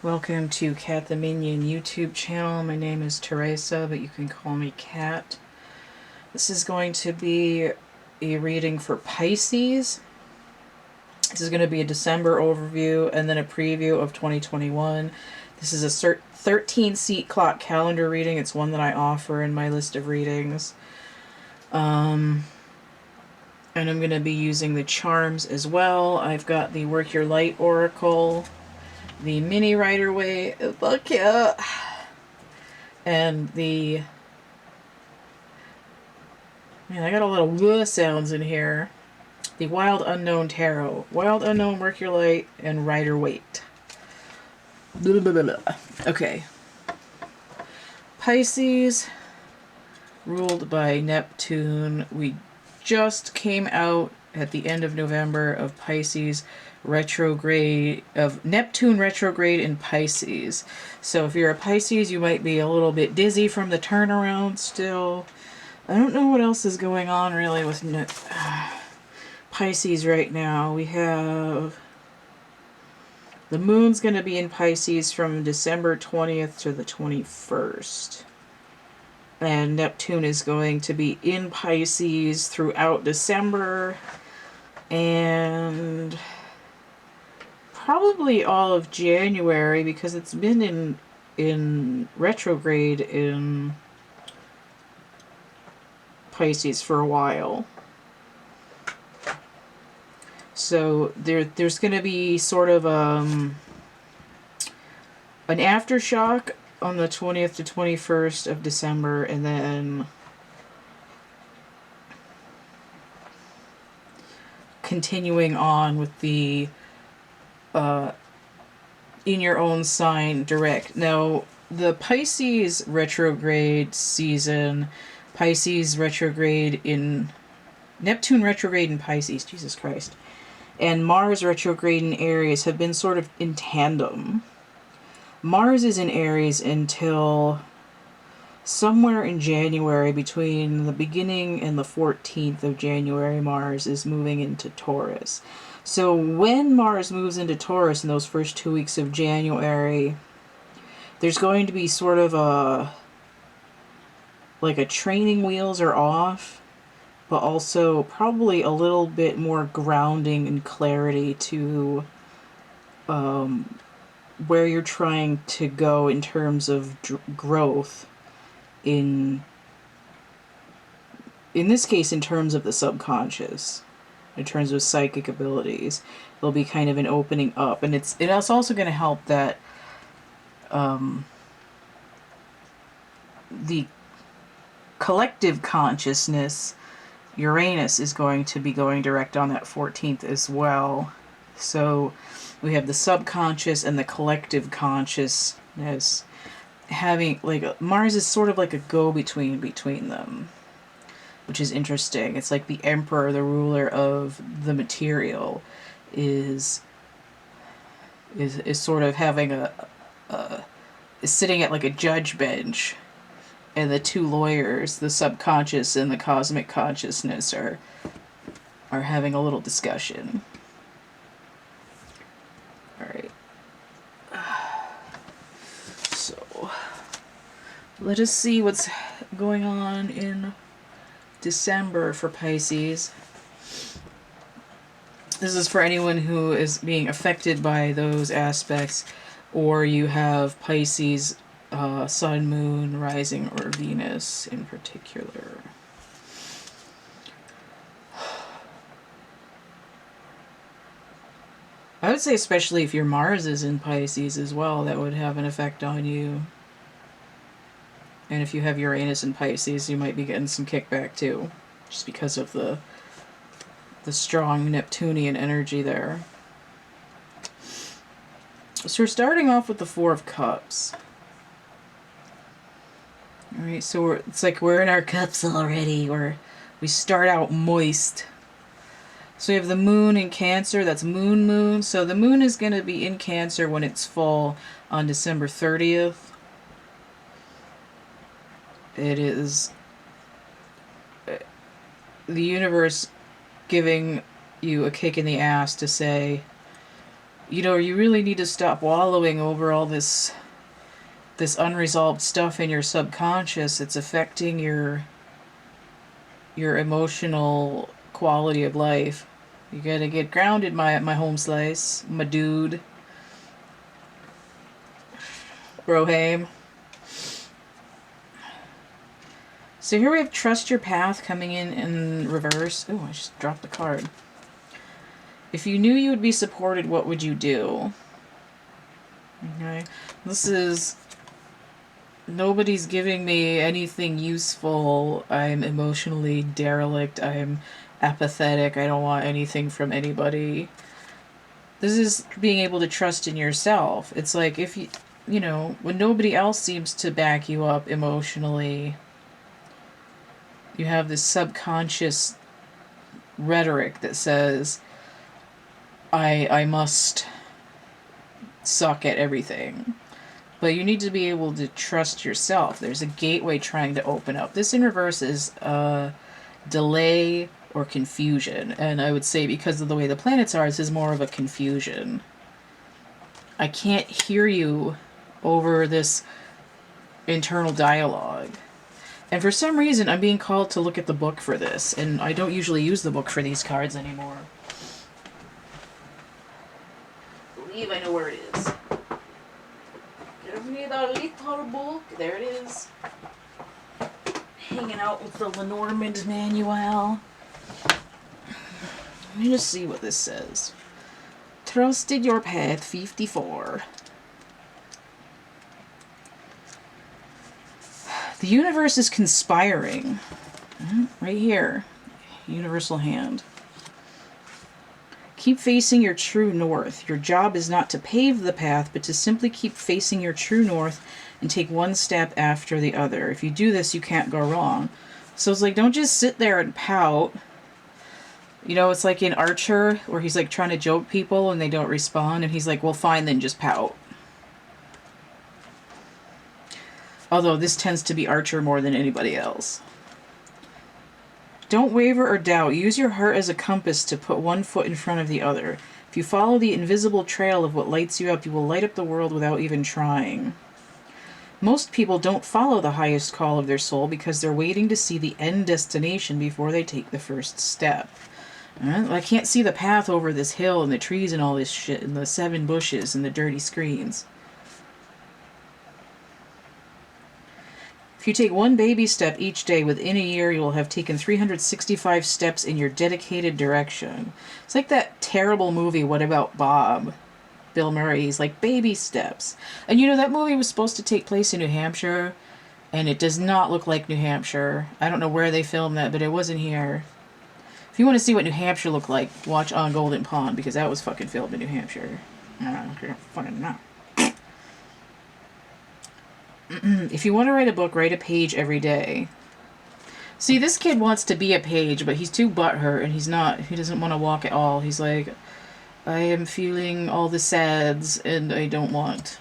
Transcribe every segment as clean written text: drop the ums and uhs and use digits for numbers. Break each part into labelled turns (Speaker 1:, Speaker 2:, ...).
Speaker 1: Welcome to CATtheMinion YouTube channel. My name is Theresa, but you can call me Cat. This is going to be a reading for Pisces. This is going to be a December overview and then a preview of 2021. This is a 13-seat clock calendar reading. It's one that I offer in my list of readings. And I'm going to be using the charms as well. I've got the Work Your Light Oracle, the Mini Rider-Waite, look yeah, and the, man, I got a little sounds in here, the Wild Unknown Tarot, Wild Unknown, Work Your Light, and Rider-Waite. Blah, blah, blah, blah. Okay. Pisces, ruled by Neptune. We just came out at the end of November of Pisces retrograde, of Neptune retrograde in Pisces. So if you're a Pisces, you might be a little bit dizzy from the turnaround still. I don't know what else is going on really with Pisces right now. We have the moon's going to be in Pisces from December 20th to the 21st. And Neptune is going to be in Pisces throughout December and probably all of January, because it's been in retrograde in Pisces for a while. So there's going to be sort of an aftershock on the 20th to 21st of December, and then continuing on with the in your own sign direct. Now, the Pisces retrograde season, Pisces retrograde in Neptune retrograde in Pisces, Jesus Christ, and Mars retrograde in Aries have been sort of in tandem. Mars is in Aries until somewhere in January, between the beginning and the 14th of January, Mars is moving into Taurus. So when Mars moves into Taurus in those first 2 weeks of January, there's going to be sort of like a training wheels are off, but also probably a little bit more grounding and clarity to where you're trying to go in terms of growth in this case, in terms of the subconscious, in terms of psychic abilities. There'll be kind of an opening up, and it's also going to help that the collective consciousness, Uranus, is going to be going direct on that 14th as well. So we have the subconscious and the collective consciousness having, like, Mars is sort of like a go-between between them, which is interesting. It's like the emperor, the ruler of the material, is sort of having is sitting at like a judge bench, and the two lawyers, the subconscious and the cosmic consciousness, are having a little discussion. All right. So let us see what's going on in December for Pisces. This is for anyone who is being affected by those aspects, or you have Pisces Sun, Moon, Rising, or Venus in particular. I would say especially if your Mars is in Pisces as well, that would have an effect on you. And if you have Uranus in Pisces, you might be getting some kickback too, just because of the strong Neptunian energy there. So we're starting off with the Four of Cups. All right, so it's like we're in our cups already. We start out moist. So we have the moon in Cancer. That's moon. So the moon is going to be in Cancer when it's full on December 30th. It is the universe giving you a kick in the ass to say, you know, you really need to stop wallowing over all this unresolved stuff in your subconscious. It's affecting your emotional quality of life. You gotta get grounded, my home slice, my dude. Brohame. So here we have trust your path coming in reverse. Oh, I just dropped the card. If you knew you would be supported, what would you do? Okay. This is... Nobody's giving me anything useful. I'm emotionally derelict. I'm apathetic. I don't want anything from anybody. This is being able to trust in yourself. It's like if you know, when nobody else seems to back you up emotionally, you have this subconscious rhetoric that says, I must suck at everything. But you need to be able to trust yourself. There's a gateway trying to open up. This in reverse is delay or confusion. And I would say because of the way the planets are, this is more of a confusion. I can't hear you over this internal dialogue. And for some reason, I'm being called to look at the book for this. And I don't usually use the book for these cards anymore. I believe I know where it is. Give me the little book. There it is. Hanging out with the Lenormand manual. Let me just see what this says. Trusted your path, 54. The universe is conspiring. Right here. Universal hand. Keep facing your true north. Your job is not to pave the path, but to simply keep facing your true north and take one step after the other. If you do this, you can't go wrong. So it's like, don't just sit there and pout. You know, it's like in Archer, where he's like trying to joke people and they don't respond, and he's like, well, fine, then just pout. Although this tends to be Archer more than anybody else. Don't waver or doubt. Use your heart as a compass to put one foot in front of the other. If you follow the invisible trail of what lights you up, you will light up the world without even trying. Most people don't follow the highest call of their soul because they're waiting to see the end destination before they take the first step. I can't see the path over this hill and the trees and all this shit and the 7 bushes and the dirty screens. If you take one baby step each day, within a year you will have taken 365 steps in your dedicated direction. It's like that terrible movie, What About Bob? Bill Murray's like, baby steps. And you know, that movie was supposed to take place in New Hampshire, and it does not look like New Hampshire. I don't know where they filmed that, but it wasn't here. If you want to see what New Hampshire looked like, watch On Golden Pond, because that was fucking filmed in New Hampshire. I don't know, fucking know. If you want to write a book, write a page every day. See, this kid wants to be a page, but he's too butthurt, and he's not. He doesn't want to walk at all. He's like, I am feeling all the sads, and I don't want.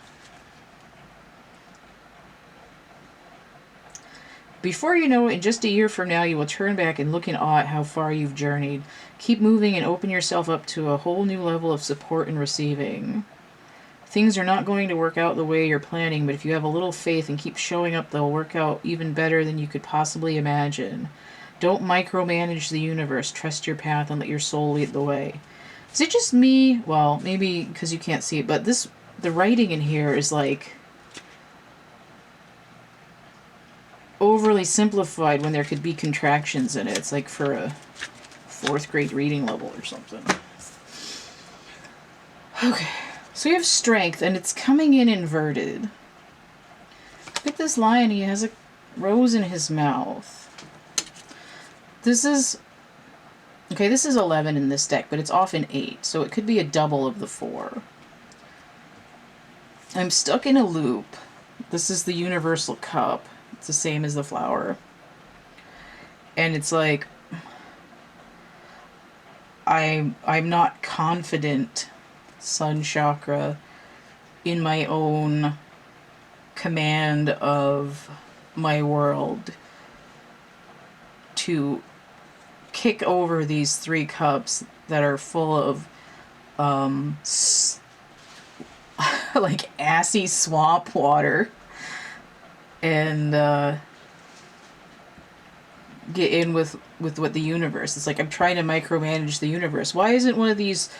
Speaker 1: Before you know it, in just a year from now, you will turn back and look in awe at how far you've journeyed. Keep moving and open yourself up to a whole new level of support and receiving. Things are not going to work out the way you're planning, but if you have a little faith and keep showing up, they'll work out even better than you could possibly imagine. Don't micromanage the universe. Trust your path and let your soul lead the way. Is it just me? Well, maybe because you can't see it, but the writing in here is like overly simplified when there could be contractions in it. It's like for a 4th grade reading level or something. Okay. So we have strength, and it's coming in inverted. Look at this lion. He has a rose in his mouth. This is... Okay, this is 11 in this deck, but it's often 8, so it could be a double of the 4. I'm stuck in a loop. This is the universal cup. It's the same as the flower. And it's like... I'm not confident... Sun chakra, in my own command of my world to kick over these 3 cups that are full of like assy swamp water and get in with what the universe. It's like I'm trying to micromanage the universe. Why isn't one of these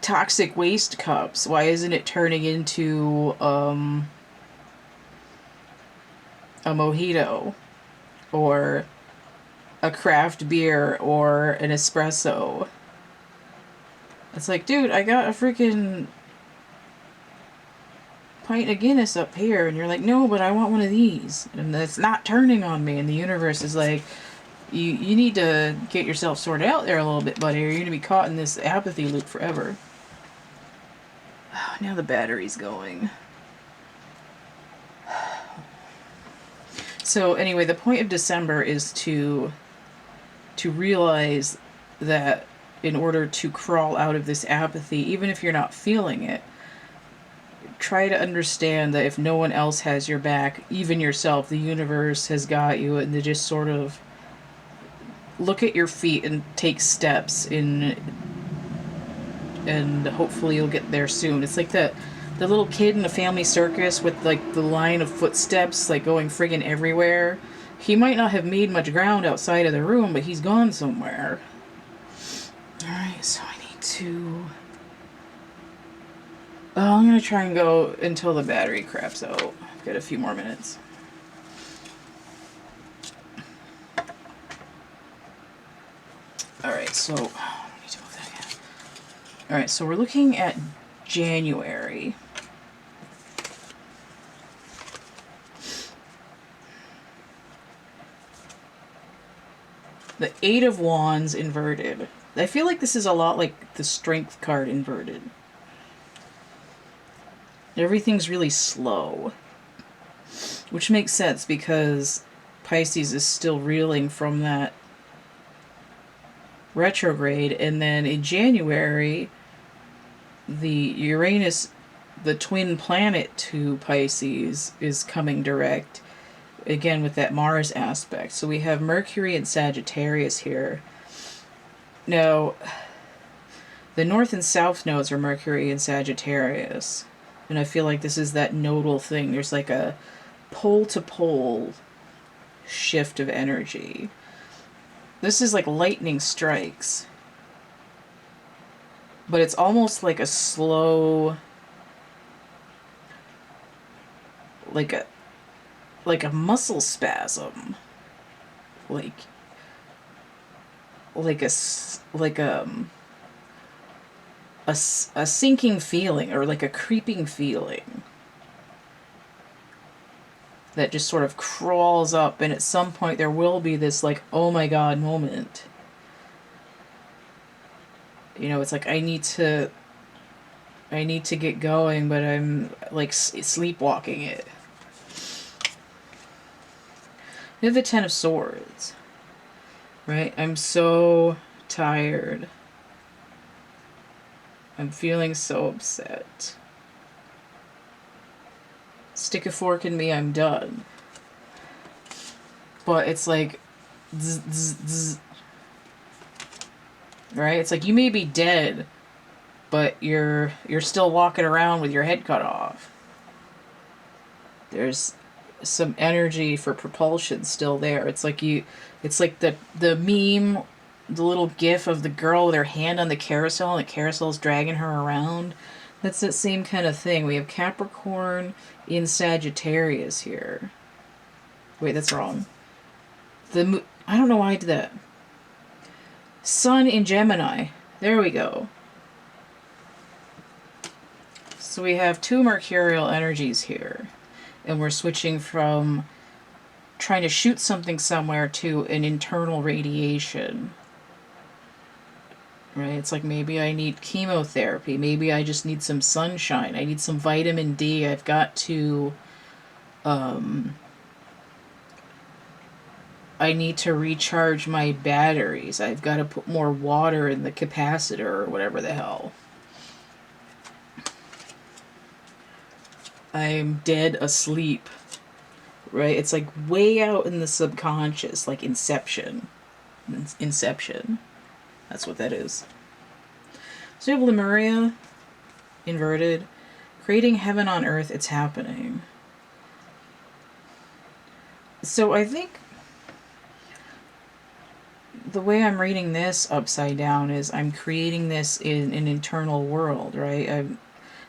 Speaker 1: toxic waste cups, why isn't it turning into a mojito or a craft beer or an espresso? It's like, dude, I got a freaking pint of Guinness up here, and you're like, no, but I want one of these, and that's not turning on me. And the universe is like, you need to get yourself sorted out there a little bit, buddy, or you're gonna be caught in this apathy loop forever. Oh, now the battery's going. So anyway, the point of December is to realize that in order to crawl out of this apathy, even if you're not feeling it, try to understand that if no one else has your back, even yourself, the universe has got you, and to just sort of look at your feet and take steps in, and hopefully you'll get there soon. It's like the little kid in the family circus with like the line of footsteps like going friggin' everywhere. He might not have made much ground outside of the room, but he's gone somewhere. Alright, so I need to... Oh, I'm gonna try and go until the battery craps out. I've got a few more minutes. Alright, so... Alright, so we're looking at January. The Eight of Wands inverted. I feel like this is a lot like the Strength card inverted. Everything's really slow. Which makes sense because Pisces is still reeling from that retrograde. And then in January, the Uranus, the twin planet to Pisces, is coming direct. Again, with that Mars aspect. So we have Mercury and Sagittarius here. Now, the North and South nodes are Mercury and Sagittarius. And I feel like this is that nodal thing. There's like a pole-to-pole shift of energy. This is like lightning strikes. But it's almost like a slow... Like a muscle spasm. Like a sinking feeling, or like a creeping feeling that just sort of crawls up, and at some point there will be this like, oh my god moment. You know, it's like I need to get going, but I'm like sleepwalking it. We have the Ten of Swords, right? I'm so tired. I'm feeling so upset. Stick a fork in me, I'm done. But it's like, zzz, zzz, zzz. Right? It's like you may be dead, but you're still walking around with your head cut off. There's some energy for propulsion still there. It's like the meme, the little gif of the girl with her hand on the carousel and the carousel's dragging her around. That's that same kind of thing. We have Capricorn in Sagittarius here. Wait, that's wrong. I don't know why I did that. Sun in Gemini. There we go. So we have two mercurial energies here. And we're switching from trying to shoot something somewhere to an internal radiation. Right? It's like maybe I need chemotherapy. Maybe I just need some sunshine. I need some vitamin D. I've got to... I need to recharge my batteries. I've got to put more water in the capacitor or whatever the hell. I'm dead asleep. Right? It's like way out in the subconscious, like Inception. Inception. That's what that is. So we have Lemuria inverted. Creating heaven on earth, it's happening. So I think the way I'm reading this upside down is I'm creating this in an internal world, right?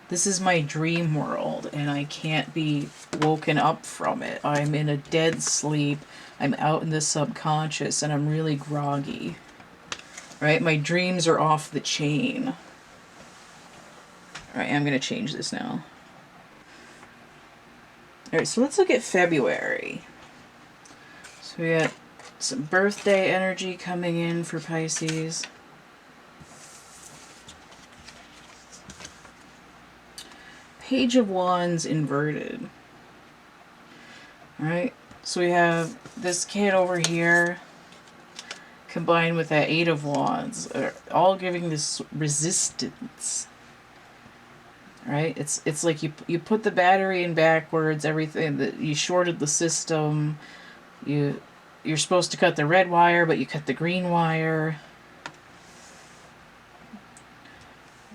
Speaker 1: This is my dream world, and I can't be woken up from it. I'm in a dead sleep. I'm out in the subconscious, and I'm really groggy, right? My dreams are off the chain. All right, I'm going to change this now. All right, so let's look at February. So we got some birthday energy coming in for Pisces. Page of Wands inverted. Alright, so we have this kid over here combined with that Eight of Wands, all giving this resistance. Right? It's like you put the battery in backwards, everything that you shorted the system. You're supposed to cut the red wire, but you cut the green wire.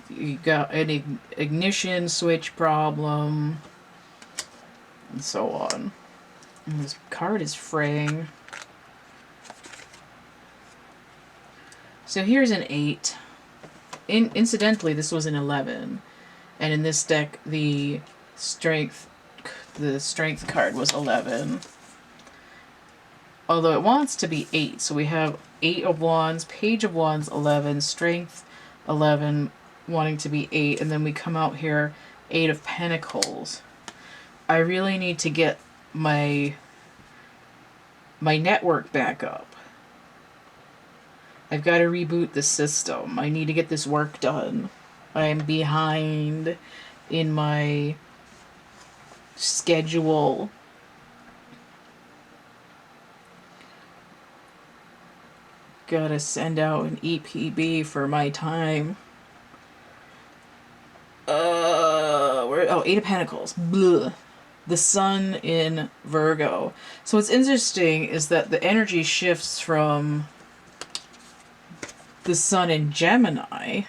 Speaker 1: You got an ignition switch problem, and so on. And this card is fraying. So here's an 8. Incidentally, this was an 11. And in this deck, the strength card was 11. Although it wants to be 8. So we have 8 of Wands, Page of Wands, 11, Strength, 11, wanting to be 8. And then we come out here, 8 of Pentacles. I really need to get my network back up. I've got to reboot the system. I need to get this work done. I'm behind in my schedule. Gotta send out an EPB for my time. Eight of Pentacles. Blah. The Sun in Virgo. So what's interesting is that the energy shifts from the Sun in Gemini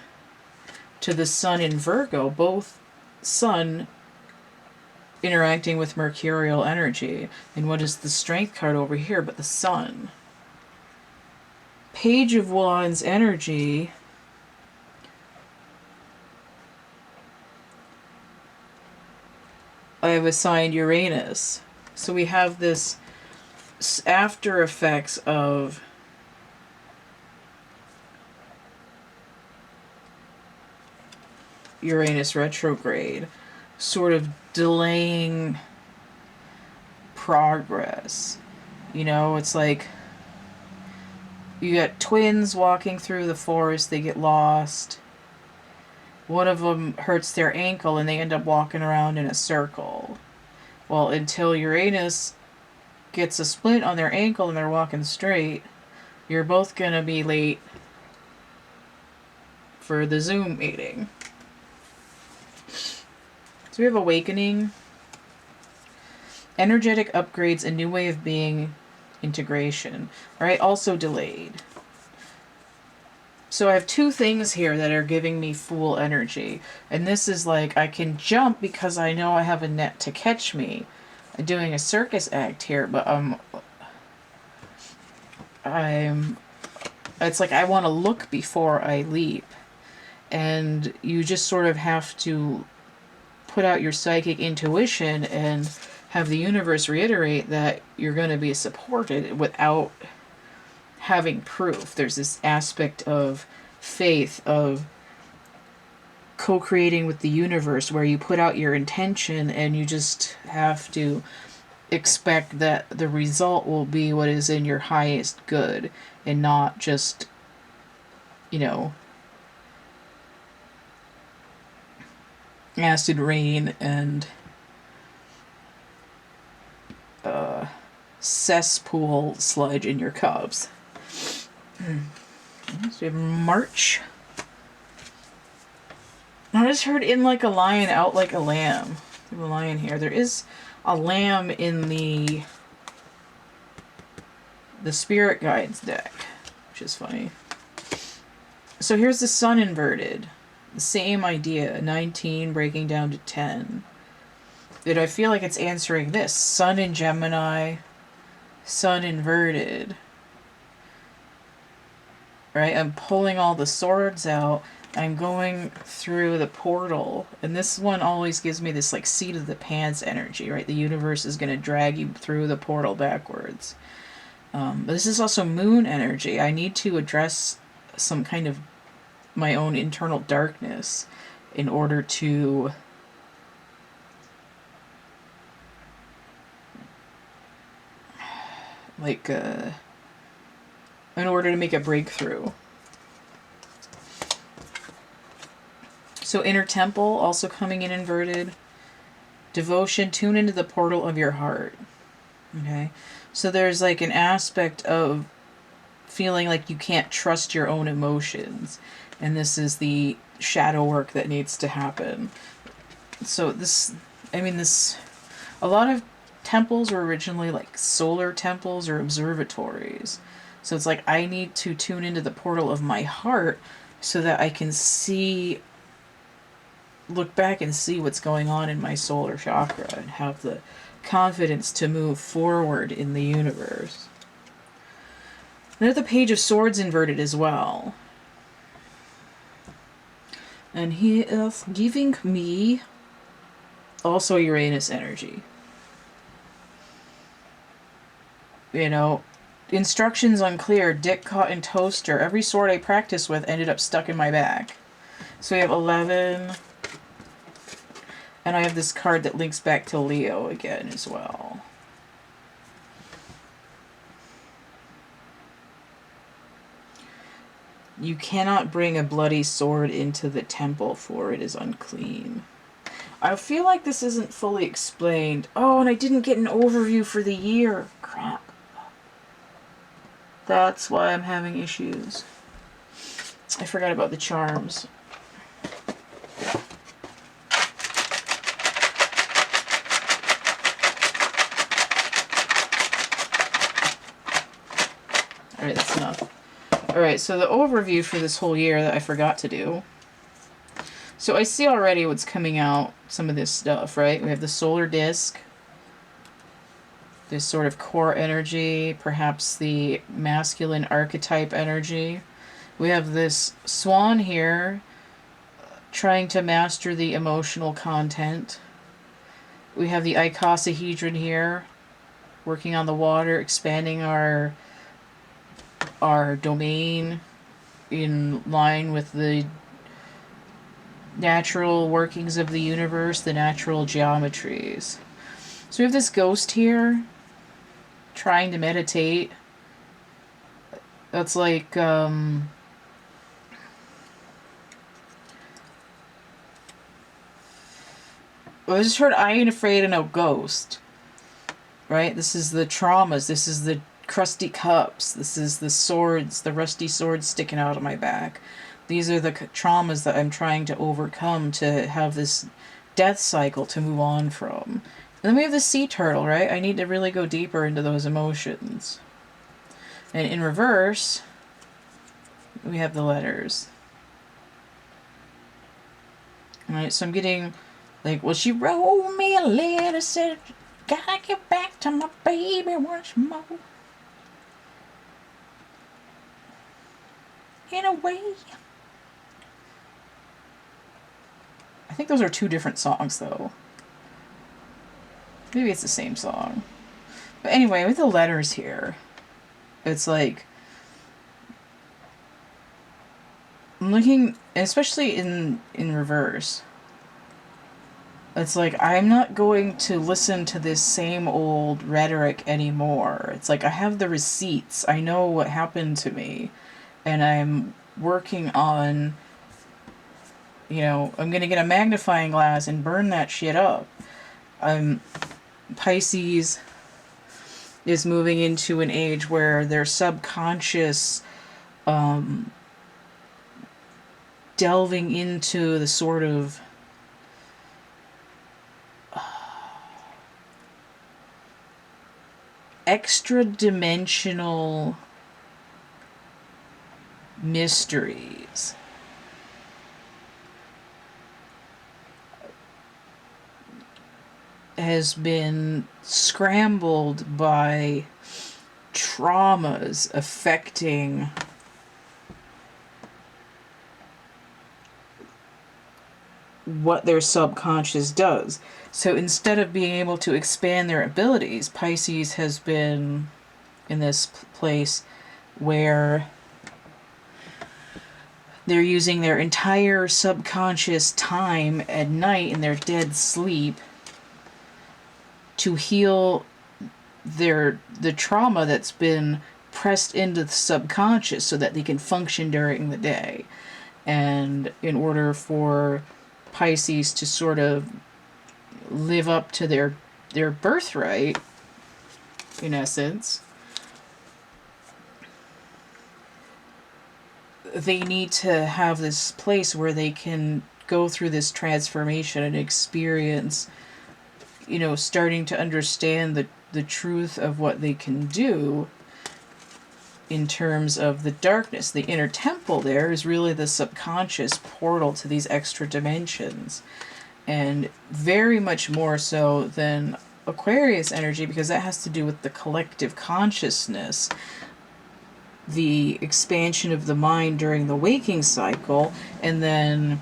Speaker 1: to the Sun in Virgo, both Sun interacting with Mercurial energy. And what is the Strength card over here but the Sun? Page of Wands energy I have assigned Uranus. So we have this after effects of Uranus retrograde, sort of delaying progress. You know, it's like you got twins walking through the forest, they get lost. One of them hurts their ankle and they end up walking around in a circle. Well, until Uranus gets a splint on their ankle and they're walking straight, you're both going to be late for the Zoom meeting. So we have awakening, energetic upgrades, a new way of being, integration. Right? Also delayed. So I have two things here that are giving me Fool energy. And this is like, I can jump because I know I have a net to catch me. I'm doing a circus act here, but it's like I want to look before I leap. And you just sort of have to put out your psychic intuition and have the universe reiterate that you're going to be supported without having proof. There's this aspect of faith, of co-creating with the universe, where you put out your intention and you just have to expect that the result will be what is in your highest good and not just, you know, acid rain and cesspool sludge in your cups. So we have March. I just heard in like a lion, out like a lamb. We have a lion here. There is a lamb in the Spirit Guides deck, which is funny. So here's the Sun inverted. The same idea, 19 breaking down to 10. And I feel like it's answering this. Sun in Gemini, Sun inverted. Right? I'm pulling all the swords out. I'm going through the portal. And this one always gives me this like seat of the pants energy, right? The universe is going to drag you through the portal backwards. But this is also moon energy. I need to address some kind of my own internal darkness in order to in order to make a breakthrough. So inner temple also coming in inverted. Devotion, tune into the portal of your heart. Okay? So there's like an aspect of feeling like you can't trust your own emotions. And this is the shadow work that needs to happen. So this, a lot of temples were originally like solar temples or observatories. So it's like I need to tune into the portal of my heart so that I can look back and see what's going on in my solar chakra and have the confidence to move forward in the universe. There's the Page of Swords inverted as well. And he is giving me also Uranus energy. You know, instructions unclear, dick caught in toaster. Every sword I practiced with ended up stuck in my back. So we have 11. And I have this card that links back to Leo again as well. You cannot bring a bloody sword into the temple, for it is unclean. I feel like this isn't fully explained. Oh, and I didn't get an overview for the year. Crap. That's why I'm having issues. I forgot about the charms. Alright, that's enough. Alright, so the overview for this whole year that I forgot to do. So I see already what's coming out, some of this stuff, right? We have the solar disk. This sort of core energy, perhaps the masculine archetype energy. We have this swan here, trying to master the emotional content. We have the icosahedron here, working on the water, expanding our domain in line with the natural workings of the universe, the natural geometries. So we have this ghost here, trying to meditate. That's like, I just heard I ain't afraid of no ghost. Right? This is the traumas. This is the crusty cups. This is the swords, the rusty swords sticking out of my back. These are the traumas that I'm trying to overcome to have this death cycle to move on from. And then we have the sea turtle, right? I need to really go deeper into those emotions. And in reverse, we have the letters. Alright, so I'm getting like, well, she wrote me a letter, said, gotta get back to my baby once more. In a way. I think those are two different songs, though. Maybe it's the same song. But anyway, with the letters here, it's like, I'm looking, especially in reverse, it's like, I'm not going to listen to this same old rhetoric anymore. It's like, I have the receipts. I know what happened to me. And I'm working on, I'm going to get a magnifying glass and burn that shit up. Pisces is moving into an age where their subconscious delving into the sort of extra-dimensional mysteries has been scrambled by traumas affecting what their subconscious does. So instead of being able to expand their abilities, Pisces has been in this place where they're using their entire subconscious time at night in their dead sleep to heal the trauma that's been pressed into the subconscious so that they can function during the day. And in order for Pisces to sort of live up to their birthright, in essence, they need to have this place where they can go through this transformation and experience, starting to understand the truth of what they can do in terms of the darkness. The inner temple there is really the subconscious portal to these extra dimensions. And very much more so than Aquarius energy, because that has to do with the collective consciousness, the expansion of the mind during the waking cycle, and then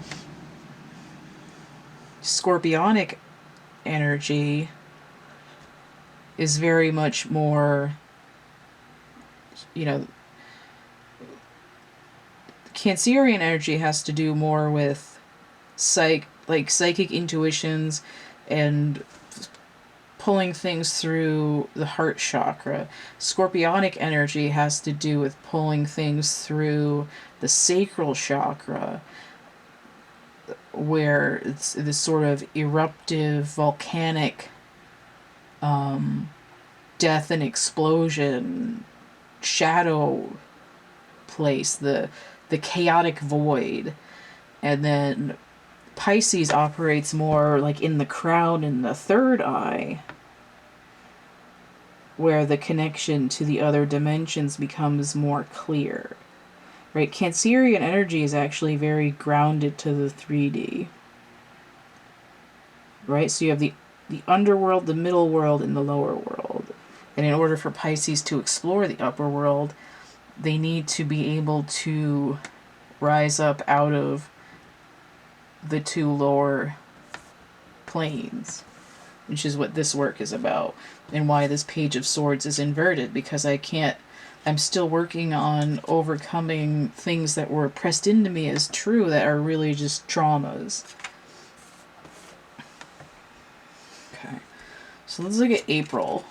Speaker 1: Scorpionic energy is very much more, Cancerian energy has to do more with psychic intuitions and pulling things through the heart chakra. Scorpionic energy has to do with pulling things through the sacral chakra, where it's this sort of eruptive, volcanic death and explosion, shadow place, the chaotic void. And then Pisces operates more like in the crown and the third eye, where the connection to the other dimensions becomes more clear. Right? Cancerian energy is actually very grounded to the 3D. Right? So you have the underworld, the middle world, and the lower world. And in order for Pisces to explore the upper world, they need to be able to rise up out of the two lower planes, which is what this work is about, and why this Page of Swords is inverted, because I'm still working on overcoming things that were pressed into me as true that are really just traumas. Okay, so let's look at April.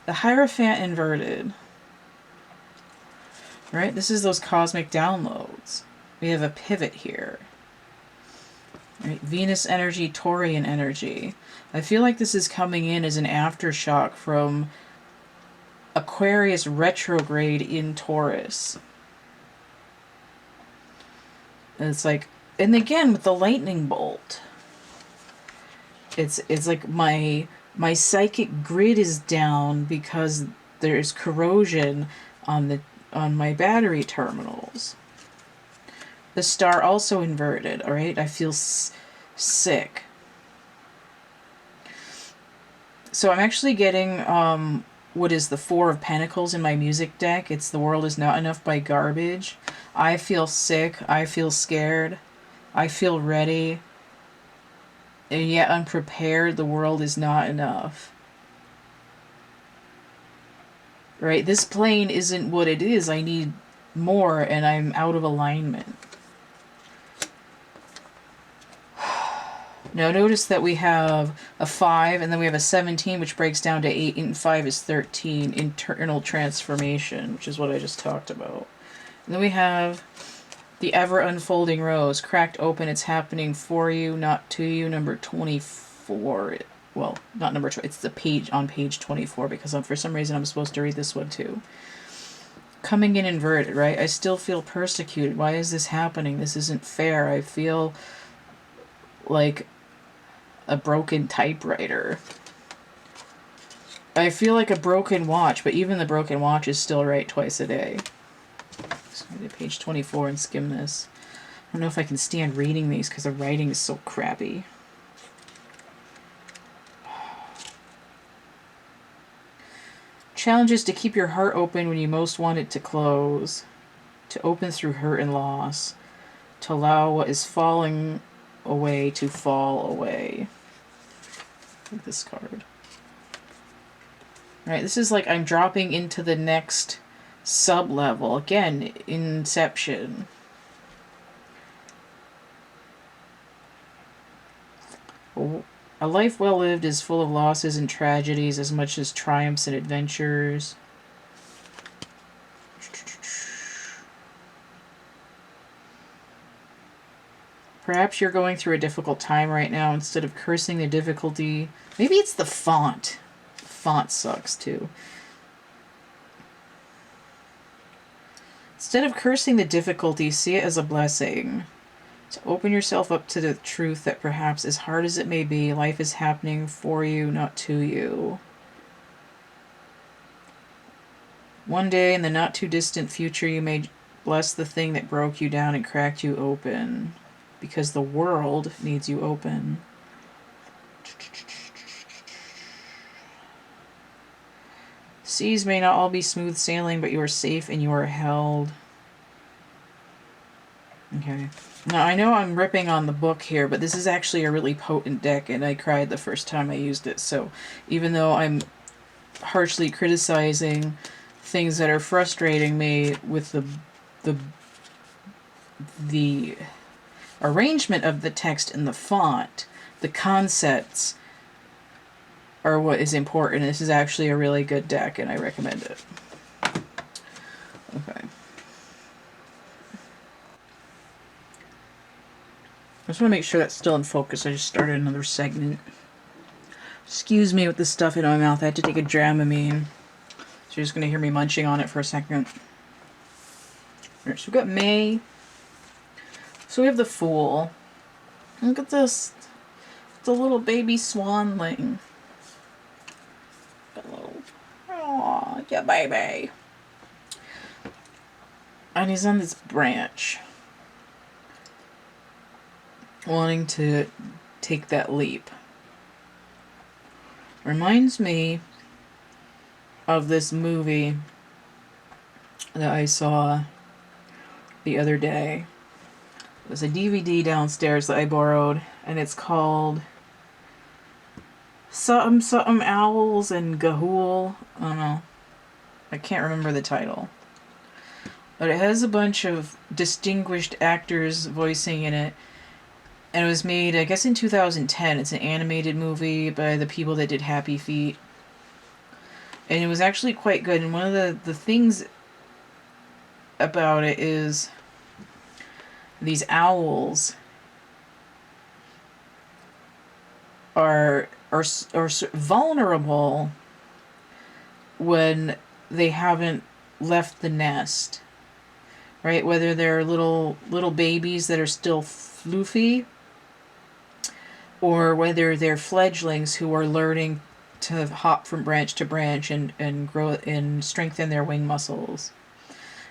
Speaker 1: The Hierophant inverted. Right? This is those cosmic downloads. We have a pivot here. Right? Venus energy, Taurian energy. I feel like this is coming in as an aftershock from Aquarius retrograde in Taurus. And it's like, and again with the lightning bolt, it's like my psychic grid is down because there's corrosion on my battery terminals. The star also inverted, all right? I feel sick. So I'm actually getting what is the Four of Pentacles in my music deck. It's The World Is Not Enough by Garbage. I feel sick. I feel scared. I feel ready. And yet unprepared. The world is not enough. Right? This plane isn't what it is. I need more, and I'm out of alignment. Now notice that we have a 5, and then we have a 17, which breaks down to 8, and 5 is 13. Internal transformation, which is what I just talked about. And then we have the ever-unfolding rose. Cracked open, it's happening for you, not to you. Number 24. Well, not number 2. It's the page on page 24, because for some reason I'm supposed to read this one too. Coming in inverted, right? I still feel persecuted. Why is this happening? This isn't fair. I feel like a broken typewriter. I feel like a broken watch, but even the broken watch is still right twice a day. So I'm going to page 24 and skim this. I don't know if I can stand reading these because the writing is so crappy. Challenges to keep your heart open when you most want it to close. To open through hurt and loss. To allow what is falling away to fall away. Like this card. Alright, this is like I'm dropping into the next sub-level. Again, Inception. A life well lived is full of losses and tragedies as much as triumphs and adventures. Perhaps you're going through a difficult time right now. Instead of cursing the difficulty, maybe it's the font. The font sucks too. Instead of cursing the difficulty, see it as a blessing. To open yourself up to the truth that perhaps, as hard as it may be, life is happening for you, not to you. One day in the not too distant future, you may bless the thing that broke you down and cracked you open. Because the world needs you open. Seas may not all be smooth sailing, but you are safe and you are held. Okay. Now, I know I'm ripping on the book here, but this is actually a really potent deck, and I cried the first time I used it. So even though I'm harshly criticizing things that are frustrating me with the arrangement of the text and the font, the concepts are what is important. This is actually a really good deck, and I recommend it. Okay. I just want to make sure that's still in focus. I just started another segment. Excuse me with the stuff in my mouth. I had to take a Dramamine. So you're just going to hear me munching on it for a second. Alright, so we've got May. So we have the Fool. Look at this. The little baby swanling. Aww, yeah, baby. And he's on this branch. Wanting to take that leap. Reminds me of this movie that I saw the other day. There's a DVD downstairs that I borrowed, and it's called Something Owls and Gahul. I don't know. I can't remember the title. But it has a bunch of distinguished actors voicing in it. And it was made, I guess, in 2010. It's an animated movie by the people that did Happy Feet. And it was actually quite good. And one of the things about it is these owls are vulnerable when they haven't left the nest, right? Whether they're little babies that are still floofy, or whether they're fledglings who are learning to hop from branch to branch and grow and strengthen their wing muscles.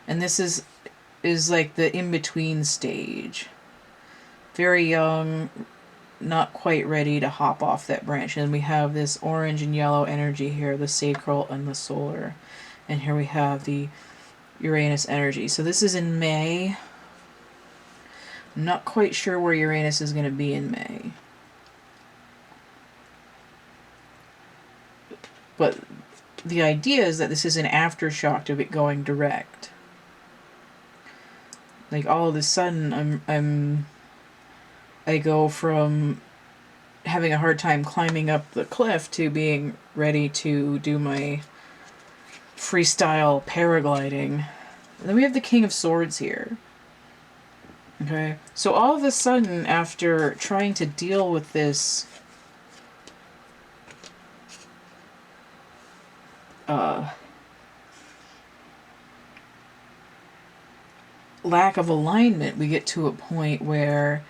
Speaker 1: And this is like the in-between stage. Very young, not quite ready to hop off that branch. And we have this orange and yellow energy here, the sacral and the solar. And here we have the Uranus energy. So this is in May. I'm not quite sure where Uranus is going to be in May. But the idea is that this is an aftershock to it going direct. Like all of a sudden I go from having a hard time climbing up the cliff to being ready to do my freestyle paragliding. And then we have the King of Swords here. Okay, so all of a sudden, after trying to deal with this lack of alignment, we get to a point where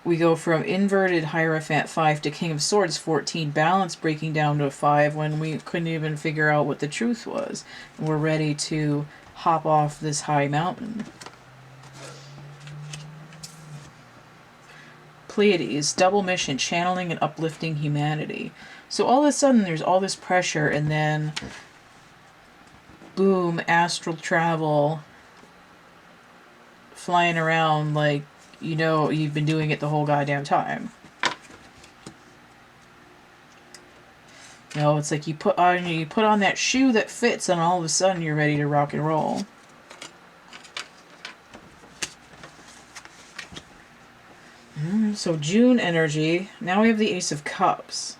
Speaker 1: we go from inverted Hierophant 5 to King of Swords 14, balance breaking down to a 5 when we couldn't even figure out what the truth was. And we're ready to hop off this high mountain. Pleiades, double mission, channeling and uplifting humanity. So all of a sudden there's all this pressure, and then boom, astral travel, flying around like you know you've been doing it the whole goddamn time. You know, it's like you put on that shoe that fits, and all of a sudden you're ready to rock and roll. So June energy. Now we have the Ace of Cups.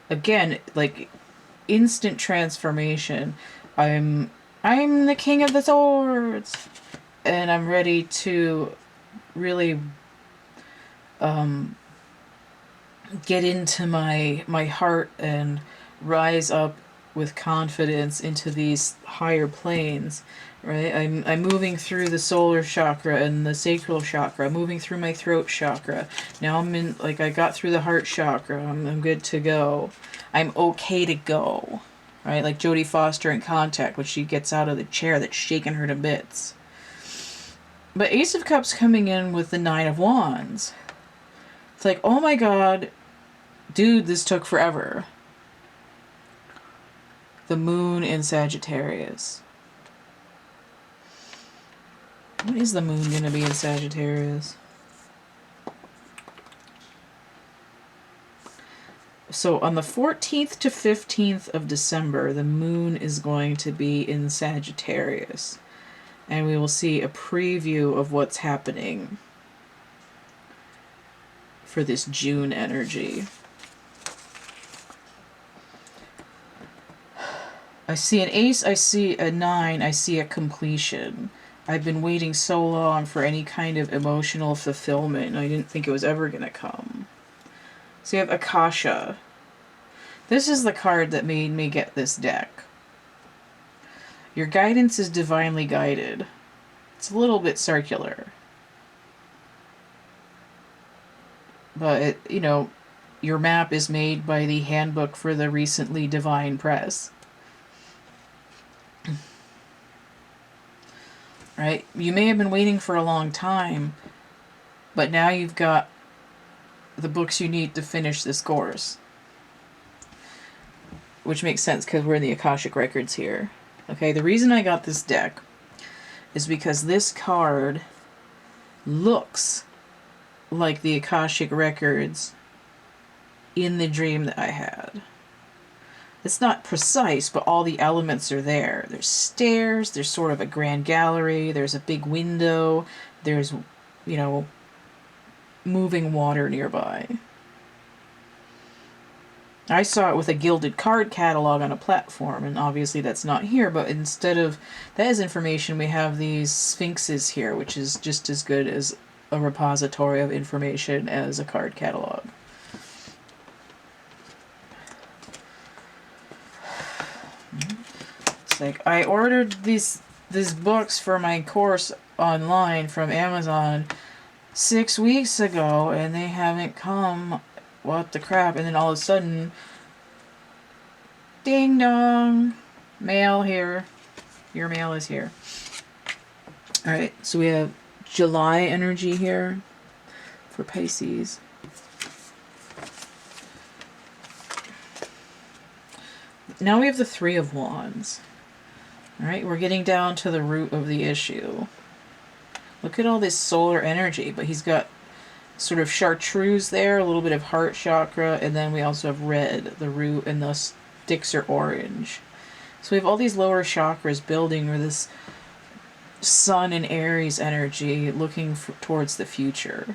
Speaker 1: Again, like instant transformation. I'm the King of the Swords, and I'm ready to really get into my heart and rise up with confidence into these higher planes. Right, I'm moving through the solar chakra and the sacral chakra, moving through my throat chakra. Now I'm in, like, I got through the heart chakra. I'm good to go. I'm okay to go. Right, like Jodie Foster in Contact, when she gets out of the chair that's shaking her to bits. But Ace of Cups coming in with the Nine of Wands. It's like, oh my god, dude, this took forever. The moon in Sagittarius. What is the moon going to be in Sagittarius? So on the 14th to 15th of December, the moon is going to be in Sagittarius. And we will see a preview of what's happening for this June energy. I see an ace, I see a 9, I see a completion. I've been waiting so long for any kind of emotional fulfillment. I didn't think it was ever going to come. So you have Akasha. This is the card that made me get this deck. Your guidance is divinely guided. It's a little bit circular. But, you know, your map is made by the Handbook for the Recently Divine Press. Right? You may have been waiting for a long time, but now you've got the books you need to finish this course. Which makes sense because we're in the Akashic Records here. Okay, the reason I got this deck is because this card looks like the Akashic Records in the dream that I had. It's not precise, but all the elements are there. There's stairs, there's sort of a grand gallery, there's a big window, there's, you know, moving water nearby. I saw it with a gilded card catalog on a platform, and obviously that's not here, but instead of that as information, we have these sphinxes here, which is just as good as a repository of information as a card catalog. It's like, I ordered these books for my course online from Amazon 6 weeks ago, and they haven't come. What the crap? And then all of a sudden, ding dong, mail here. Your mail is here. Alright, so we have July energy here for Pisces. Now we have the Three of Wands. Alright, we're getting down to the root of the issue. Look at all this solar energy, but he's got sort of chartreuse there, a little bit of heart chakra, and then we also have red, the root, and the sticks are orange. So we have all these lower chakras building with this Sun and Aries energy looking towards the future.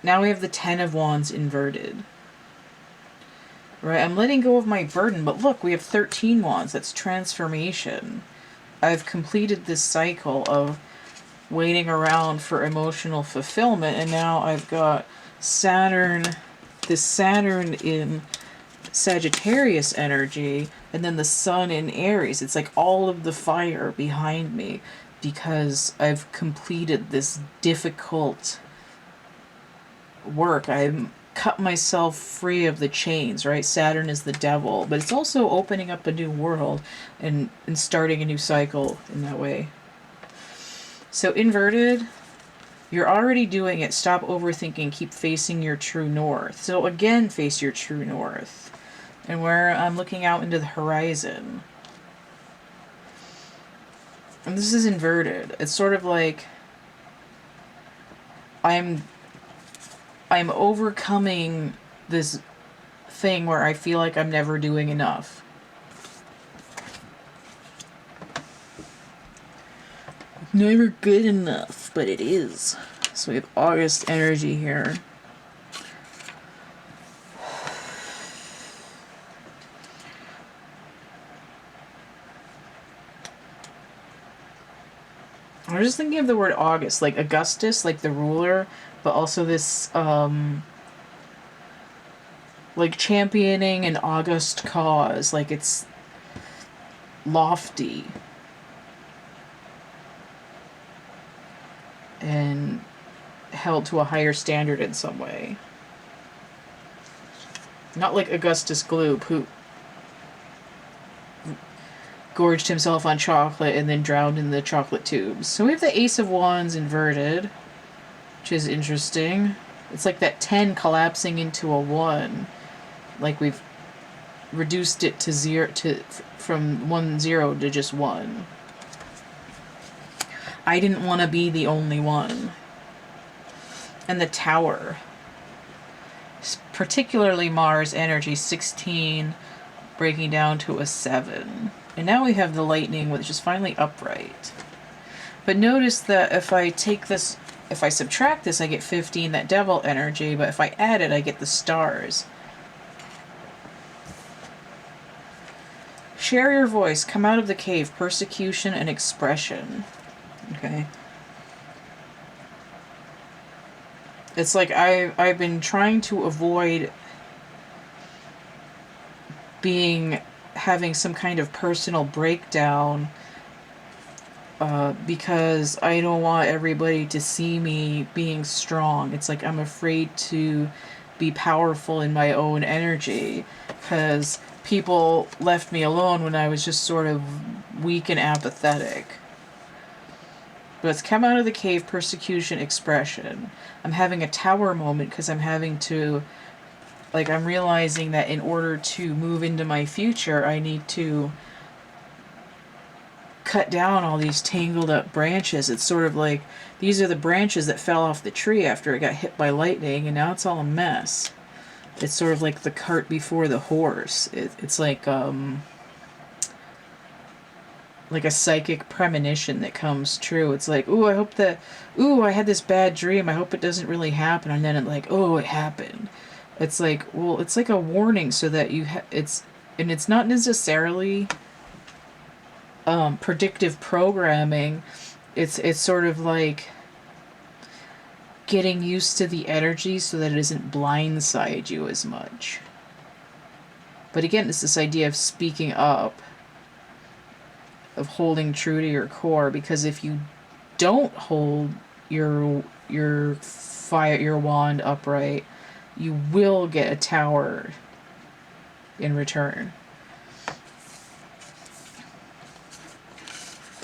Speaker 1: Now we have the Ten of Wands inverted. Right, I'm letting go of my burden, but look, we have 13 wands. That's transformation. I've completed this cycle of waiting around for emotional fulfillment, and now I've got Saturn, this Saturn in Sagittarius energy, and then the Sun in Aries. It's like all of the fire behind me because I've completed this difficult work. I'm cut myself free of the chains, right? Saturn is the devil, but it's also opening up a new world and starting a new cycle in that way. So inverted, you're already doing it. Stop overthinking. Keep facing your true north. So again, face your true north. And where I'm looking out into the horizon. And this is inverted. It's sort of like I'm overcoming this thing where I feel like I'm never doing enough. Never good enough, but it is. So we have August energy here. I'm just thinking of the word August, like Augustus, like the ruler, but also this, like championing an august cause, like it's lofty and held to a higher standard in some way. Not like Augustus Gloop, who gorged himself on chocolate and then drowned in the chocolate tubes. So we have the Ace of Wands inverted, which is interesting. It's like that 10 collapsing into a 1. Like we've reduced it to 0 from 1 0 to just 1. I didn't want to be the only one. And the Tower, particularly Mars energy, 16 breaking down to a 7. And now we have the Lightning, which is finally upright. But notice that if I take this, if I subtract this, I get 15, that Devil energy, but if I add it, I get the Stars. Share your voice, come out of the cave, persecution and expression. Okay. It's like I've been trying to avoid having some kind of personal breakdown because I don't want everybody to see me being strong. It's like I'm afraid to be powerful in my own energy because people left me alone when I was just sort of weak and apathetic. But it's come out of the cave, persecution, expression. I'm having a Tower moment because I'm having to, like, I'm realizing that in order to move into my future, I need to cut down all these tangled up branches. It's sort of like these are the branches that fell off the tree after it got hit by lightning, and now it's all a mess. It's sort of like the cart before the horse. It's like a psychic premonition that comes true. It's like, ooh, I hope that, ooh, I had this bad dream. I hope it doesn't really happen. And then it like, oh, it happened. It's like, well, it's like a warning so that it's not necessarily predictive programming. It's sort of like getting used to the energy so that it doesn't blindside you as much. But again, it's this idea of speaking up, of holding true to your core, because if you don't hold your wand upright, you will get a Tower in return.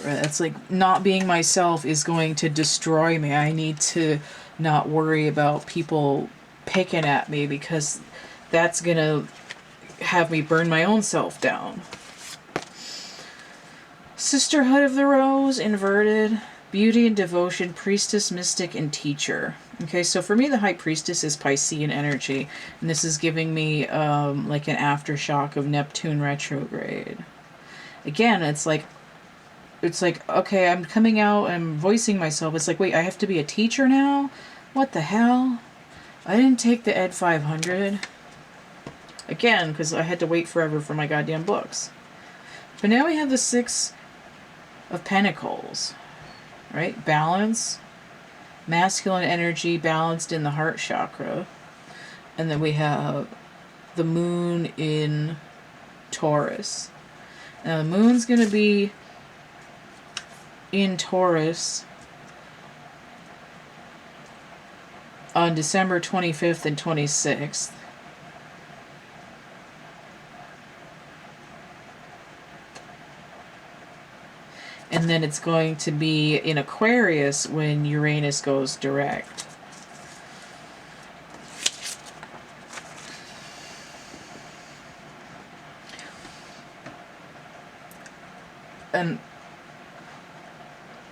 Speaker 1: It's like not being myself is going to destroy me. I need to not worry about people picking at me because that's gonna have me burn my own self down. Sisterhood of the Rose, inverted. Beauty and devotion, priestess, mystic, and teacher. Okay, so for me, the High Priestess is Piscean energy, and this is giving me like an aftershock of Neptune retrograde. Again, it's like, okay, I'm coming out, I'm voicing myself. It's like, wait, I have to be a teacher now? What the hell? I didn't take the Ed 500. Again, because I had to wait forever for my goddamn books. But now we have the Six of Pentacles, right? Balance, masculine energy balanced in the heart chakra. And then we have the moon in Taurus. Now the moon's going to be in Taurus on December 25th and 26th. And then it's going to be in Aquarius when Uranus goes direct. And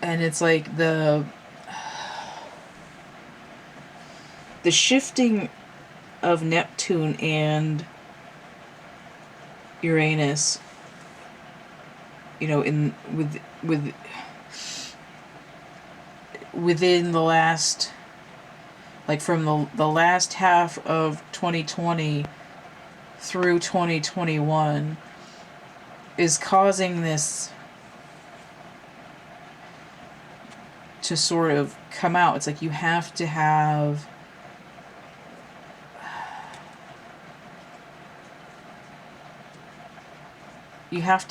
Speaker 1: it's like the shifting of Neptune and Uranus, you know, within the last, like from the last half of 2020 through 2021, is causing this to sort of come out. It's like you have to have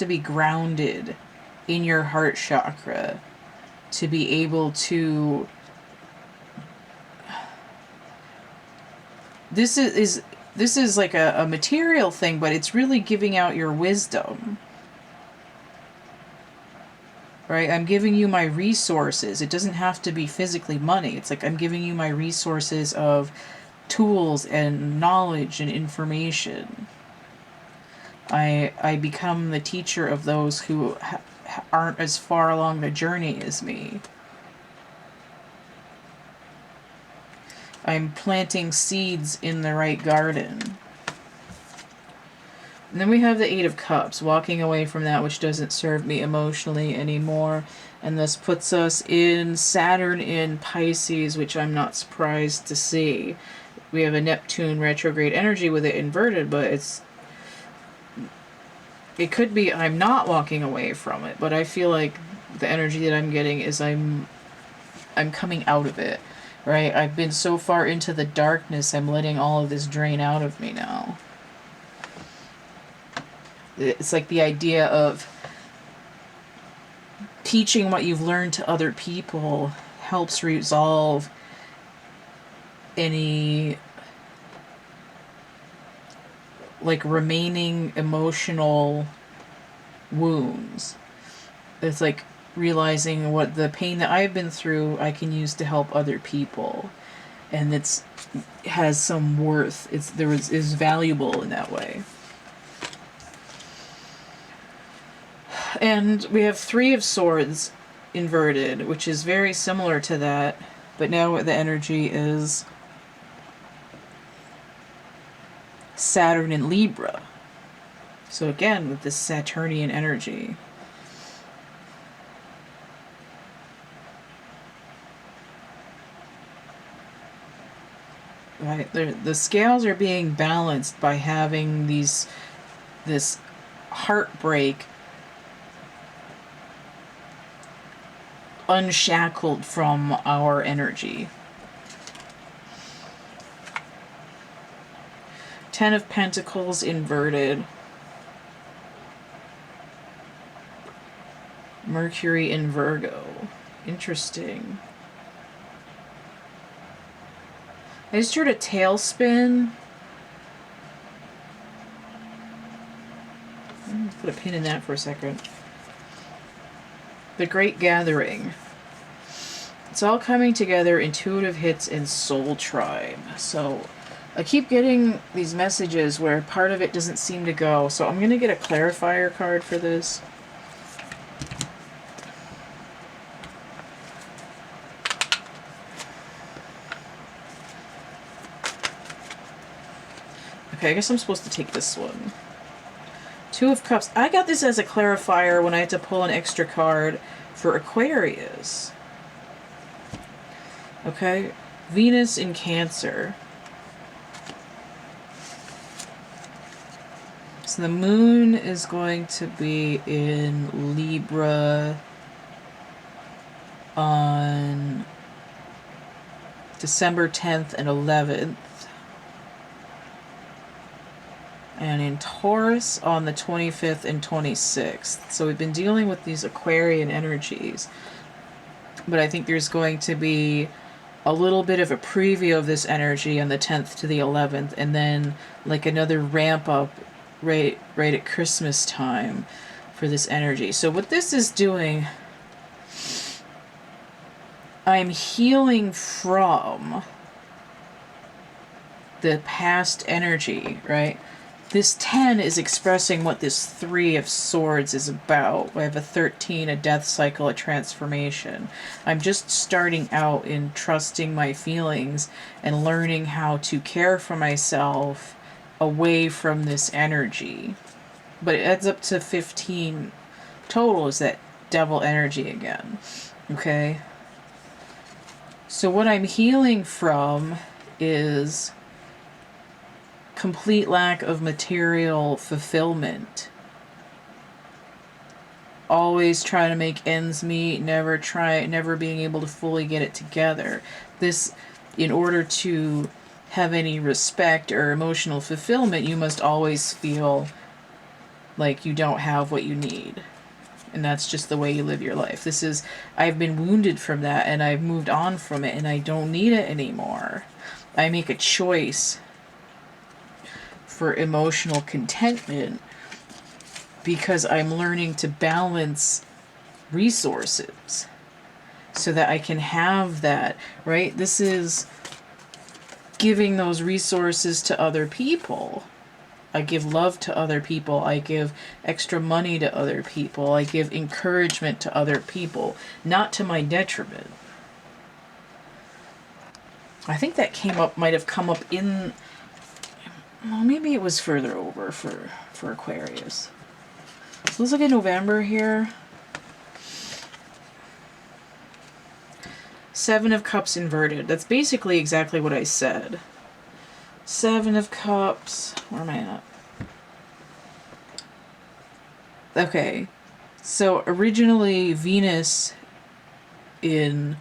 Speaker 1: be grounded in your heart chakra to be able to. This is like a material thing, but it's really giving out your wisdom. Right? I'm giving you my resources. It doesn't have to be physically money. It's like I'm giving you my resources of tools and knowledge and information. I become the teacher of those who aren't as far along the journey as me. I'm planting seeds in the right garden. And then we have the Eight of Cups, walking away from that which doesn't serve me emotionally anymore. And this puts us in Saturn in Pisces, which I'm not surprised to see. We have a Neptune retrograde energy with it inverted, but it could be I'm not walking away from it, but I feel like the energy that I'm getting is I'm coming out of it, right? I've been so far into the darkness, I'm letting all of this drain out of me now. It's like the idea of teaching what you've learned to other people helps resolve any like remaining emotional wounds. It's like realizing what the pain that I've been through I can use to help other people, and it has some worth. Is valuable in that way. And we have Three of Swords inverted, which is very similar to that, but now the energy is Saturn in Libra. So again, with this Saturnian energy. Right, the scales are being balanced by having this heartbreak unshackled from our energy. Ten of Pentacles inverted. Mercury in Virgo. Interesting. I just heard a tailspin. Let's put a pin in that for a second. The Great Gathering. It's all coming together, intuitive hits and soul tribe. So I keep getting these messages where part of it doesn't seem to go. So I'm going to get a clarifier card for this. Okay, I guess I'm supposed to take this one. Two of Cups. I got this as a clarifier when I had to pull an extra card for Aquarius. Okay, Venus in Cancer. So the moon is going to be in Libra on December 10th and 11th. And in Taurus on the 25th and 26th. So we've been dealing with these Aquarian energies. But I think there's going to be a little bit of a preview of this energy on the 10th to the 11th, and then like another ramp up right at Christmas time for this energy. So what this is doing, I'm healing from the past energy, right? This 10 is expressing what this 3 of Swords is about. I have a 13, a death cycle, a transformation. I'm just starting out in trusting my feelings and learning how to care for myself away from this energy. But it adds up to 15 total, is that devil energy again. Okay? So what I'm healing from is complete lack of material fulfillment. Always trying to make ends meet, never being able to fully get it together. This, in order to have any respect or emotional fulfillment, you must always feel like you don't have what you need. And that's just the way you live your life. I've been wounded from that, and I've moved on from it, and I don't need it anymore. I make a choice for emotional contentment because I'm learning to balance resources so that I can have that, right? This is giving those resources to other people. I give love to other people. I give extra money to other people. I give encouragement to other people, not to my detriment. I think that might have come up in, well, maybe it was further over for Aquarius. So let's look at November here. 7 of Cups inverted. That's basically exactly what I said. 7 of Cups. Where am I at? Okay. So originally Venus in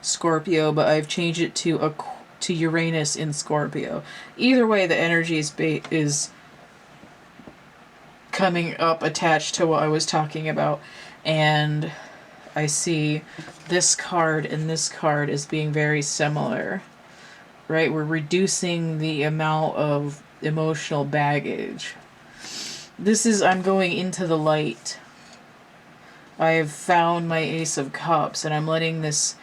Speaker 1: Scorpio, but I've changed it to Uranus in Scorpio. Either way, the energy is coming up attached to what I was talking about, and I see this card and this card as being very similar, right? We're reducing the amount of emotional baggage. I'm going into the light. I have found my Ace of Cups, and I'm letting this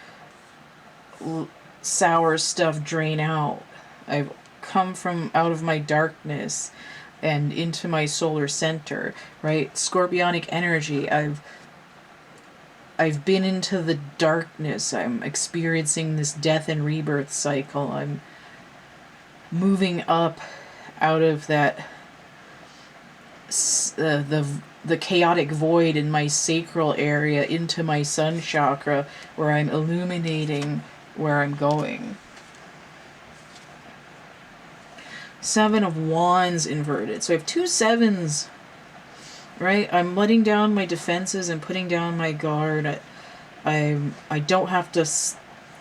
Speaker 1: sour stuff drain out. I've come from out of my darkness and into my solar center, right? Scorpionic energy. I've been into the darkness. I'm experiencing this death and rebirth cycle. I'm moving up out of that the chaotic void in my sacral area into my sun chakra, where I'm illuminating where I'm going. 7 of Wands inverted. So I have 2 7s, right? I'm letting down my defenses and putting down my guard. I don't have to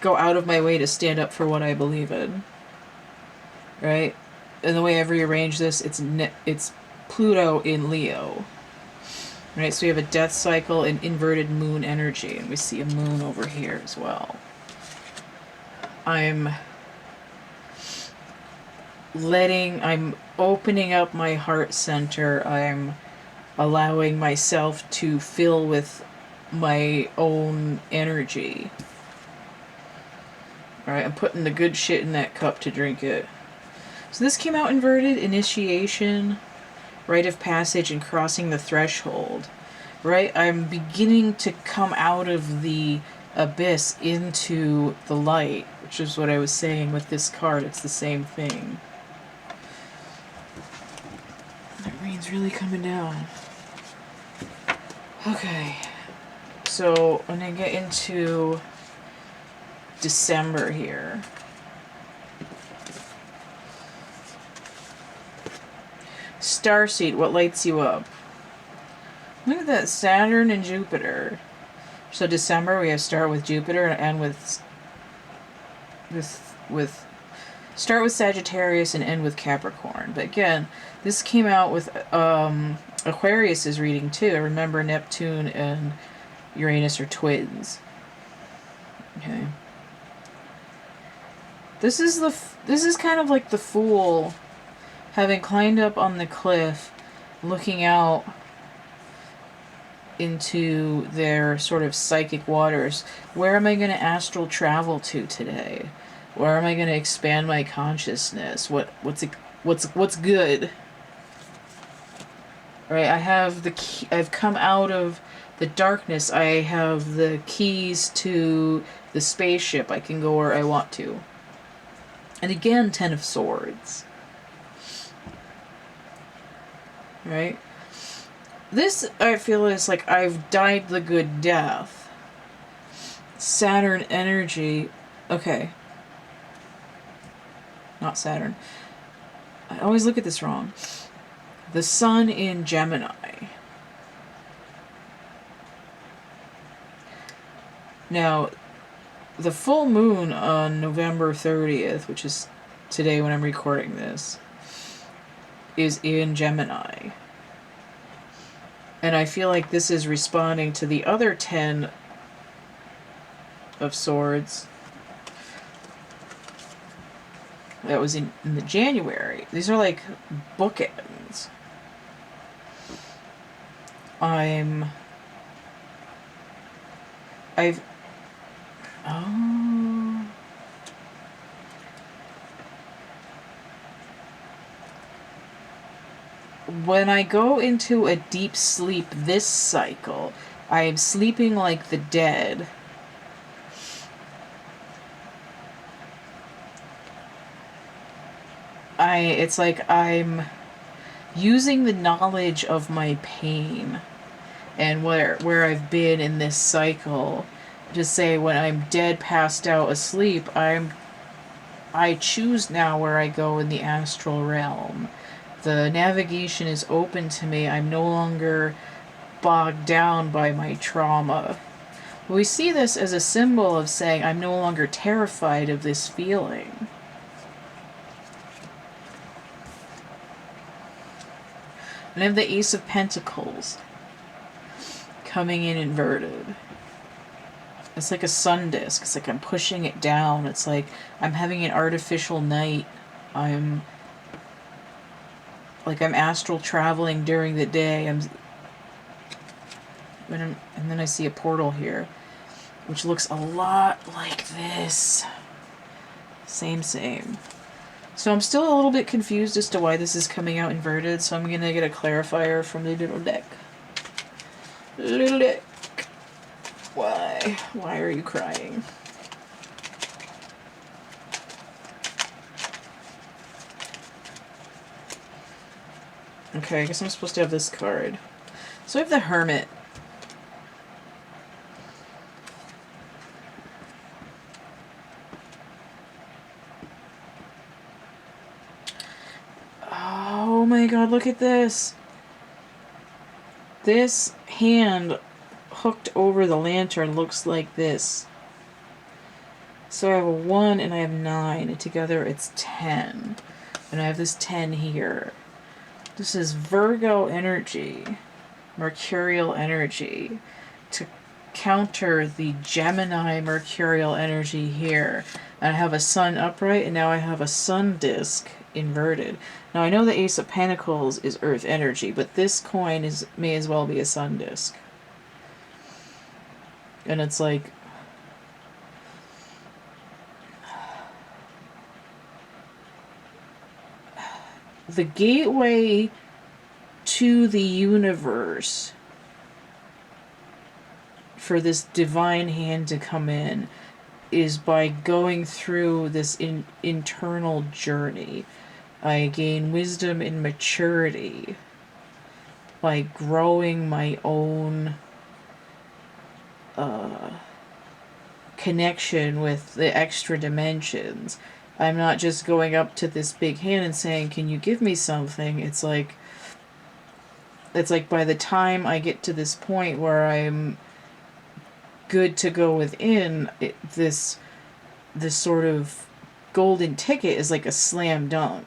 Speaker 1: go out of my way to stand up for what I believe in, right? And the way I've rearranged this, it's Pluto in Leo, right? So we have a death cycle and inverted moon energy, and we see a moon over here as well. I'm opening up my heart center. I'm allowing myself to fill with my own energy. Alright, I'm putting the good shit in that cup to drink it. So this came out inverted: initiation, rite of passage, and crossing the threshold. Right? I'm beginning to come out of the abyss into the light, which is what I was saying with this card. It's the same thing. The rain's really coming down. Okay. So I'm going to get into December here. Starseed, what lights you up? Look at that, Saturn and Jupiter. So December we have start with Jupiter and end with start with Sagittarius and end with Capricorn. But again, this came out with Aquarius's reading too. Remember, Neptune and Uranus are twins. Okay. This is kind of like the Fool having climbed up on the cliff, looking out into their sort of psychic waters. Where am I going to astral travel to today? Where am I going to expand my consciousness? What's good? Right? I have the key, I've come out of the darkness. I have the keys to the spaceship. I can go where I want to. And again, 10 of Swords. Right? This, I feel, is like I've died the good death. Saturn energy. Okay. Not Saturn. I always look at this wrong. The Sun in Gemini. Now, the full moon on November 30th, which is today when I'm recording this, is in Gemini. And I feel like this is responding to the other 10 of Swords that was in the January. These are like bookends. When I go into a deep sleep this cycle, I am sleeping like the dead. It's like I'm using the knowledge of my pain and where I've been in this cycle to say when I'm dead, passed out, asleep, I choose now where I go in the astral realm. The navigation is open to me. I'm no longer bogged down by my trauma. We see this as a symbol of saying I'm no longer terrified of this feeling. And I have the Ace of Pentacles coming in inverted. It's like a sun disk. It's like I'm pushing it down. It's like I'm having an artificial night. I'm astral traveling during the day. And then I see a portal here, which looks a lot like this. Same. So I'm still a little bit confused as to why this is coming out inverted, so I'm going to get a clarifier from the little deck. Little deck. Why? Why are you crying? Okay, I guess I'm supposed to have this card. So I have the Hermit. Oh my god, look at this. This hand hooked over the lantern looks like this. So I have a 1 and I have 9, and together it's 10. And I have this 10 here. This is Virgo energy, Mercurial energy, to counter the Gemini Mercurial energy here. And I have a Sun upright, and now I have a Sun disk inverted. Now I know the Ace of Pentacles is Earth energy, but this coin may as well be a Sun disk. And it's like, the gateway to the universe for this divine hand to come in is by going through this internal journey. I gain wisdom and maturity by growing my own connection with the extra dimensions. I'm not just going up to this big hand and saying, can you give me something? It's like by the time I get to this point where I'm good to go within, this sort of golden ticket is like a slam dunk.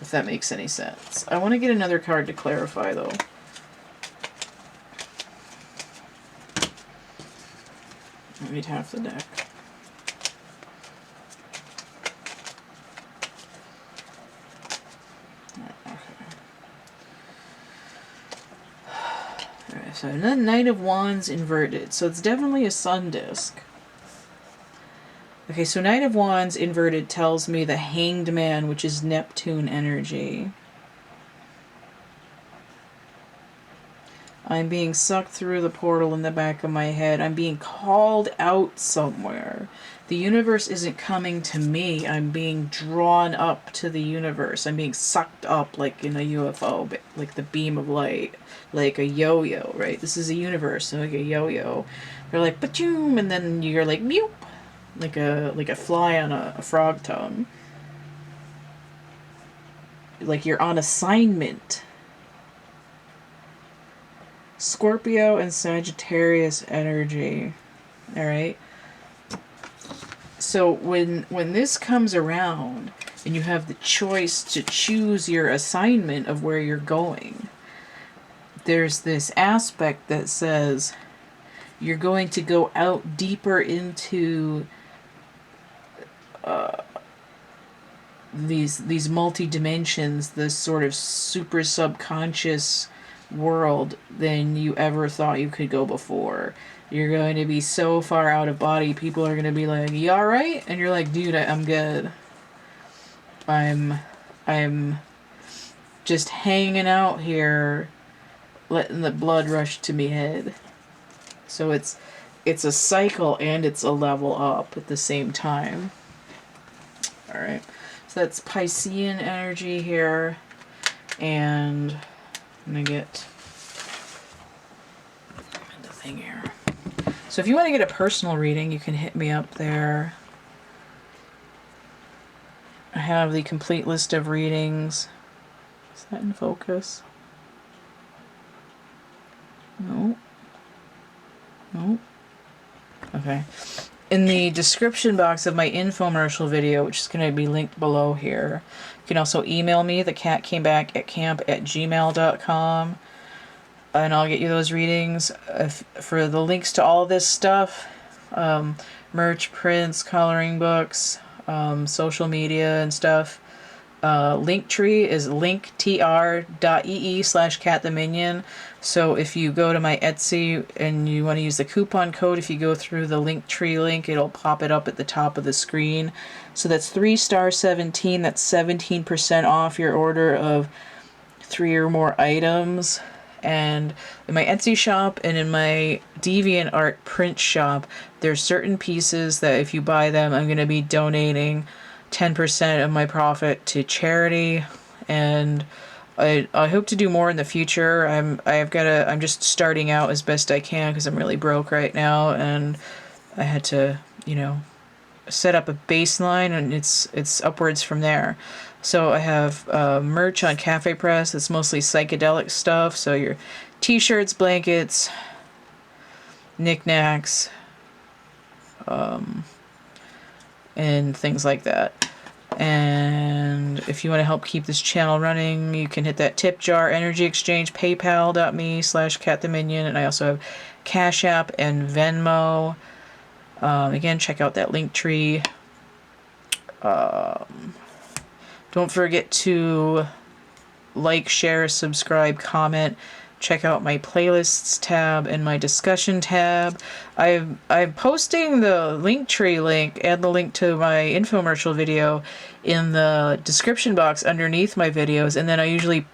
Speaker 1: If that makes any sense. I want to get another card to clarify, though. I need half the deck. So then Knight of Wands inverted. So it's definitely a sun disk. Okay, so Knight of Wands inverted tells me the Hanged Man, which is Neptune energy. I'm being sucked through the portal in the back of my head. I'm being called out somewhere. The universe isn't coming to me. I'm being drawn up to the universe. I'm being sucked up like in a UFO, like the beam of light, like a yo-yo, right? This is a universe, so like a yo-yo. They're like, ba-choom, and then you're like, meow. Like a fly on a frog tongue. Like you're on assignment. Scorpio and Sagittarius energy. Alright? So when this comes around and you have the choice to choose your assignment of where you're going, there's this aspect that says you're going to go out deeper into these multi-dimensions, this sort of super subconscious world than you ever thought you could go before. You're going to be so far out of body, people are going to be like, you alright? And you're like, dude, I'm good. I'm just hanging out here, letting the blood rush to me head. So it's a cycle and it's a level up at the same time. Alright. So that's Piscean energy here. And I'm going to get the thing here. So if you want to get a personal reading, you can hit me up there. I have the complete list of readings. Is that in focus? No. No. Okay. In the description box of my infomercial video, which is going to be linked below here, you can also email me, thecatcamebackatcamp@gmail.com, and I'll get you those readings. For the links to all this stuff, merch, prints, coloring books, social media and stuff, Linktree is linktr.ee/CATtheMinion. So if you go to my Etsy and you want to use the coupon code, if you go through the Linktree link, it'll pop it up at the top of the screen. So that's 3*17. That's 17% off your order of 3 or more items. And in my Etsy shop and in my DeviantArt print shop, there's certain pieces that if you buy them, I'm going to be donating 10% of my profit to charity, and I hope to do more in the future. I'm just starting out as best I can because I'm really broke right now, and I had to, set up a baseline, and it's upwards from there. So I have merch on Cafe Press. It's mostly psychedelic stuff. So your t-shirts, blankets, knickknacks, and things like that. And if you want to help keep this channel running, you can hit that tip jar, energy exchange, paypal.me/CATtheMinion, and I also have Cash App and Venmo. Again, check out that link tree. Don't forget to like, share, subscribe, comment. Check out my playlists tab and my discussion tab. I'm posting the Linktree link and the link to my infomercial video in the description box underneath my videos, and then I usually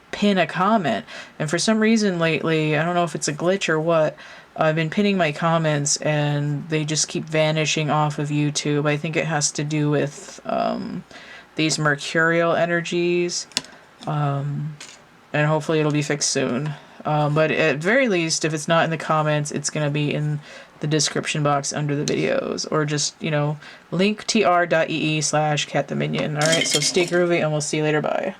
Speaker 1: pin a comment. And for some reason lately, I don't know if it's a glitch or what, I've been pinning my comments and they just keep vanishing off of YouTube. I think it has to do with these mercurial energies. And hopefully it'll be fixed soon. But at very least, if it's not in the comments, it's going to be in the description box under the videos. Or just, linktr.ee/CATtheMinion. Alright, so stay groovy and we'll see you later. Bye.